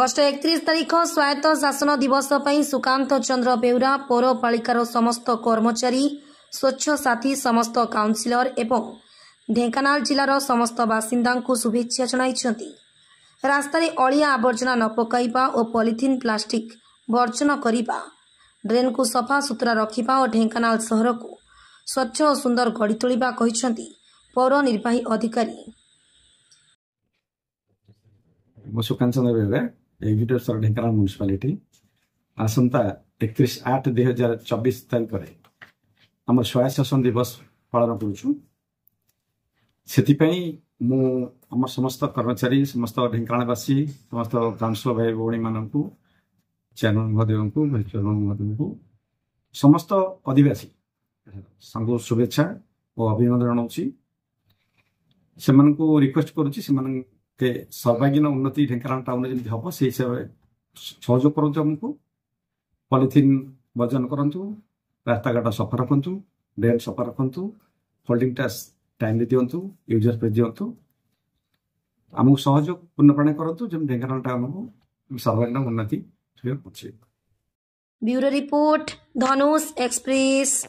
August 31 तारीख स्वायत्त शासन दिवस पर सुकांत चंद्र बेउरा पौरपालिकार समस्त कर्मचारी स्वच्छ साथी समस्त काउंसिलर एवं ढेंकानाल जिलार समस्त बासिंदा को शुभेच्छा जणाइछन्ति। रास्तार अलिया आवर्जना न पकाइबा और पॉलिथिन प्लास्टिक वर्जन करिबा, ड्रेन को सफा सुतरा रखिबा और ढेंकानाल सहर को स्वच्छ और सुंदर गढ़ी तोलिबा कहिछन्ति पौर निर्वाही अधिकारी। सुकांत चंद्र बेउरा एग्जीक्यूटिव सर ढेंकानाल म्युनिसिपालिटी आसंता 31/8/2024 तारीख में आम स्वायत्त शासन दिवस पालन करुचु। आम समस्त कर्मचारी समस्त ढेंकानालवासी समस्त काउंसिलर भाई भौणी मानक चेयरमैन महोदय को भाइस चेयरमैन महोदय को समस्त आदिवासी संघ शुभेच्छा और अभिनंदन जनाऊँगी। से रिक्वेस्ट करुच्ची के सर्वांगीन उन्नति ढेंकानाल टाउन जमी हम से हिसाब से सहयोग करूँ। आमको पॉलिथिन वर्जन करूँ, रास्ताघाट सफा रखु, ड्रेन सफा रखु, फोल्डिंग टास्क टाइम दिंतु, यूजर पे दिंतु, आमको सहयोग पूर्णपणे करूँ जमी ढेंकानाल टाउन को सर्वांगीन उन्नति। ब्यूरो रिपोर्ट धनुष एक्सप्रेस।